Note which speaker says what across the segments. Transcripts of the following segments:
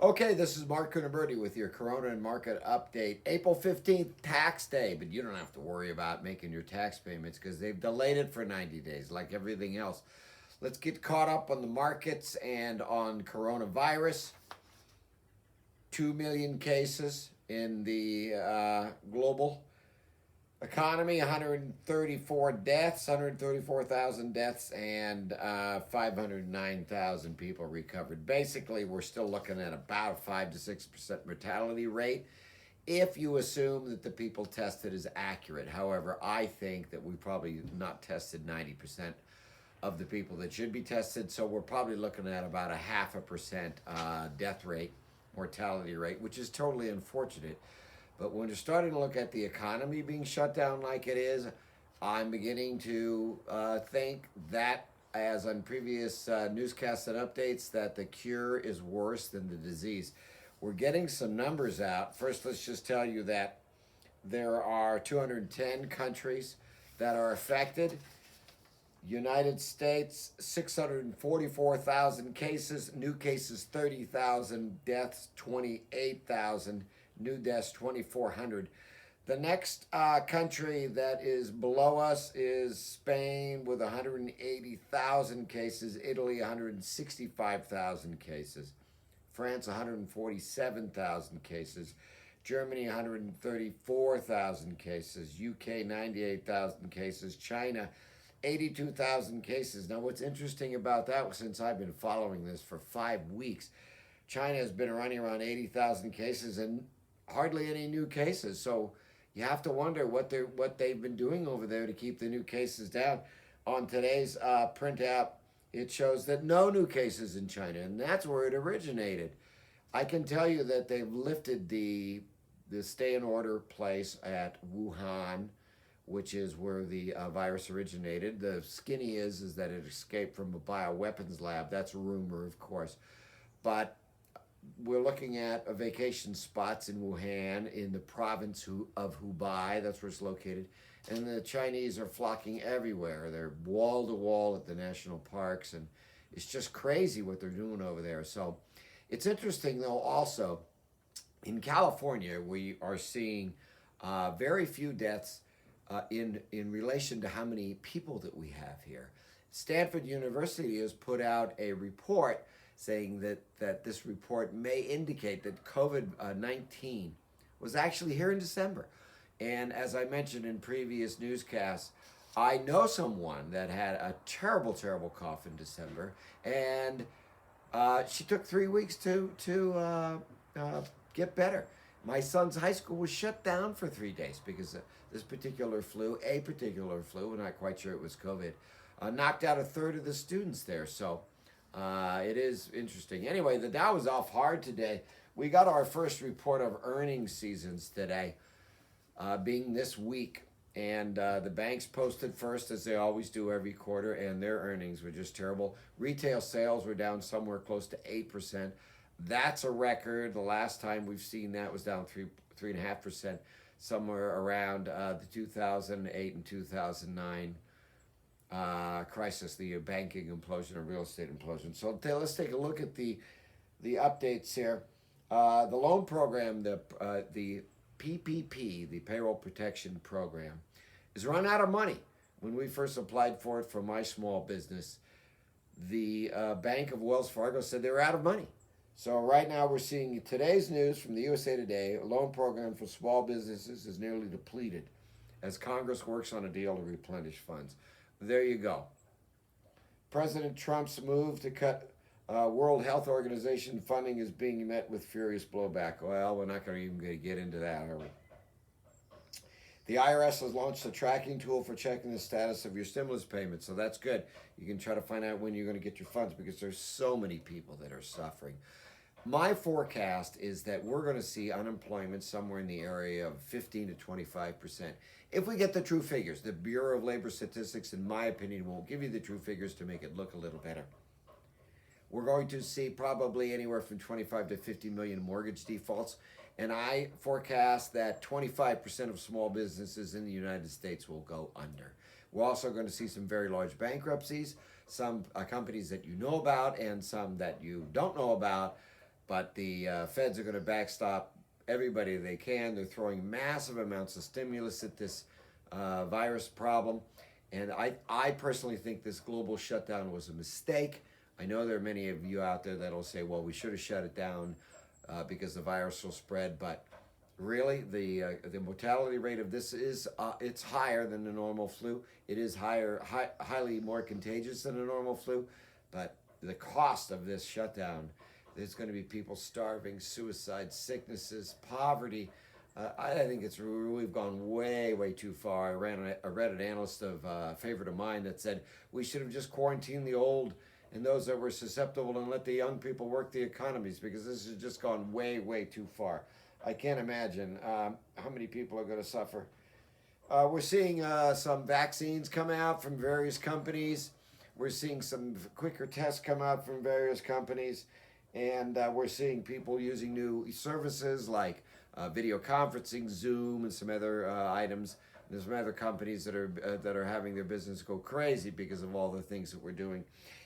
Speaker 1: Okay, this is Mark Cunaberti with your Corona and Market Update. April 15th, tax day, but you don't have to worry about making your tax payments because they've delayed it for 90 days, like everything else. Let's get caught up on the markets and on coronavirus. 2 million cases in the global economy, 134 deaths, 134,000 deaths, and 509,000 people recovered. Basically, we're still looking at about a 5 to 6% mortality rate if you assume that the people tested is accurate. However, I think that we probably not tested 90% of the people that should be tested, so we're probably looking at about a 0.5% death rate, mortality rate, which is totally unfortunate. But when you're starting to look at the economy being shut down like it is, I'm beginning to think that, as on previous newscasts and updates, that the cure is worse than the disease. We're getting some numbers out. First, let's just tell you that there are 210 countries that are affected. United States, 644,000 cases, new cases 30,000, deaths 28,000, new deaths 2,400. The next country that is below us is Spain with 180,000 cases, Italy 165,000 cases, France 147,000 cases, Germany 134,000 cases, UK 98,000 cases, China 82,000 cases. Now, what's interesting about that, since I've been following this for 5 weeks, China has been running around 80,000 cases and hardly any new cases. So you have to wonder what they've been doing over there to keep the new cases down. On today's printout, it shows that no new cases in China, and that's where it originated. I can tell you that they've lifted the stay in order place at Wuhan, which is where the virus originated. The skinny is that it escaped from a bioweapons lab. That's a rumor, of course. But we're looking at vacation spots in Wuhan, in the province of Hubei. That's where it's located. And the Chinese are flocking everywhere. They're wall to wall at the national parks, and it's just crazy what they're doing over there. So it's interesting, though, also, in California, we are seeing very few deaths in relation to how many people that we have here. Stanford University has put out a report saying that this report may indicate that COVID-19 was actually here in December. And as I mentioned in previous newscasts, I know someone that had a terrible, terrible cough in December, and she took 3 weeks to get better. My son's high school was shut down for 3 days because this particular flu, we're not quite sure it was COVID, knocked out a third of the students there. So it is interesting. Anyway, the Dow was off hard today. We got our first report of earnings seasons today, being this week. And the banks posted first, as they always do every quarter, and their earnings were just terrible. Retail sales were down somewhere close to 8%. That's a record. The last time we've seen that was down 3.5%, somewhere around the 2008 and 2009 crisis, the banking implosion and real estate implosion. So let's take a look at the updates here. The loan program, the PPP, the Payroll Protection Program, is run out of money. When we first applied for it for my small business, the Bank of Wells Fargo said they were out of money. So right now we're seeing today's news from the USA Today. A loan program for small businesses is nearly depleted as Congress works on a deal to replenish funds. There you go. President Trump's move to cut World Health Organization funding is being met with furious blowback. Well, we're not going to get into that, are we? The IRS has launched a tracking tool for checking the status of your stimulus payments, so that's good. You can try to find out when you're going to get your funds because there's so many people that are suffering. My forecast is that we're going to see unemployment somewhere in the area of 15 to 25%. If we get the true figures, the Bureau of Labor Statistics, in my opinion, won't give you the true figures to make it look a little better. We're going to see probably anywhere from 25 to 50 million mortgage defaults. And I forecast that 25% of small businesses in the United States will go under. We're also going to see some very large bankruptcies, some companies that you know about and some that you don't know about. but the feds are going to backstop everybody they can. They're throwing massive amounts of stimulus at this virus problem. And I personally think this global shutdown was a mistake. I know there are many of you out there that'll say, well, we should have shut it down because the virus will spread. But really, the mortality rate of this is it's higher than the normal flu. It is highly more contagious than a normal flu. But the cost of this shutdown, there's going to be people starving, suicide, sicknesses, poverty. I think we've gone way too far. I read an analyst of favorite of mine that said we should have just quarantined the old and those that were susceptible and let the young people work the economies, because this has just gone way too far. I can't imagine how many people are going to suffer. We're seeing some vaccines come out from various companies. We're seeing some quicker tests come out from various companies. And we're seeing people using new services like video conferencing, Zoom, and some other items. There's some other companies that are having their business go crazy because of all the things that we're doing.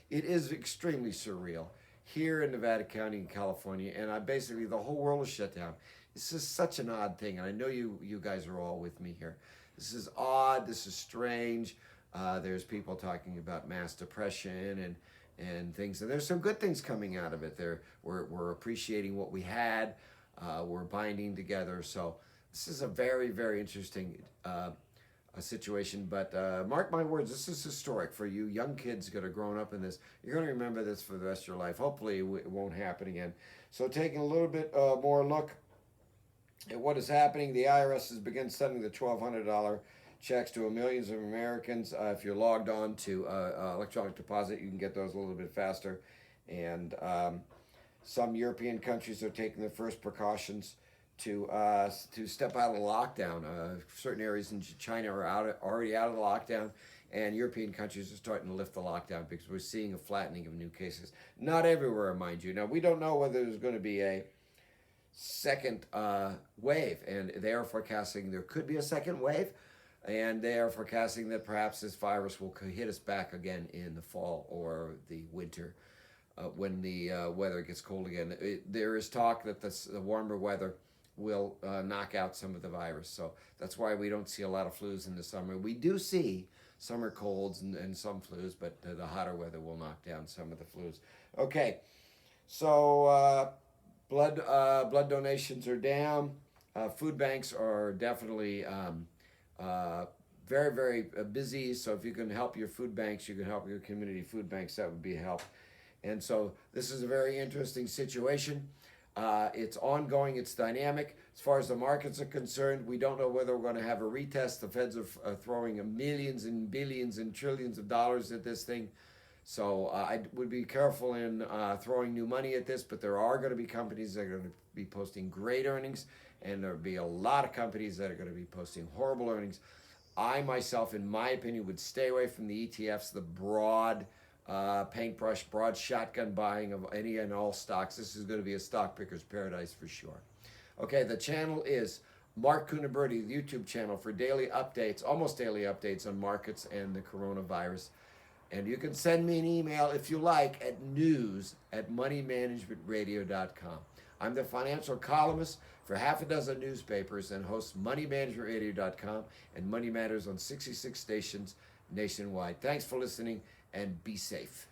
Speaker 1: It is extremely surreal here in Nevada County in California, and basically the whole world is shut down. This is such an odd thing, and I know you guys are all with me here. This is odd. This is strange. There's people talking about mass depression and things, and there's some good things coming out of it. We're appreciating what we had. We're binding together. So this is a very interesting situation. But mark my words, this is historic for you young kids that are growing up in this. You're going to remember this for the rest of your life. Hopefully it won't happen again. So taking a little bit more look at what is happening, the IRS has begun sending the $1,200 checks to millions of Americans. If you're logged on to electronic deposit, you can get those a little bit faster. And some European countries are taking the first precautions to step out of the lockdown. Certain areas in China are already out of the lockdown, and European countries are starting to lift the lockdown because we're seeing a flattening of new cases. Not everywhere, mind you. Now, we don't know whether there's going to be a second wave, and they are forecasting there could be a second wave. And they are forecasting that perhaps this virus will hit us back again in the fall or the winter when the weather gets cold again. There is talk that the warmer weather will knock out some of the virus. So that's why we don't see a lot of flus in the summer. We do see summer colds and some flus, but the hotter weather will knock down some of the flus. Okay, so blood donations are down. Food banks are definitely very busy. So if you can help your food banks, you can help your community food banks, that would be a help. And so this is a very interesting situation. It's ongoing, it's dynamic. As far as the markets are concerned, we don't know whether we're going to have a retest. The feds are throwing millions and billions and trillions of dollars at this thing. So I would be careful in throwing new money at this, but there are going to be companies that are going to be posting great earnings, and there'll be a lot of companies that are going to be posting horrible earnings. I myself, in my opinion, would stay away from the ETFs, the broad paintbrush, broad shotgun buying of any and all stocks. This is going to be a stock picker's paradise for sure. Okay, the channel is Mark Cunaberti, the YouTube channel for daily updates, almost daily updates on markets and the coronavirus. And you can send me an email if you like at news@moneymanagementradio.com. I'm the financial columnist for half a dozen newspapers and host moneymanagementradio.com and Money Matters on 66 stations nationwide. Thanks for listening and be safe.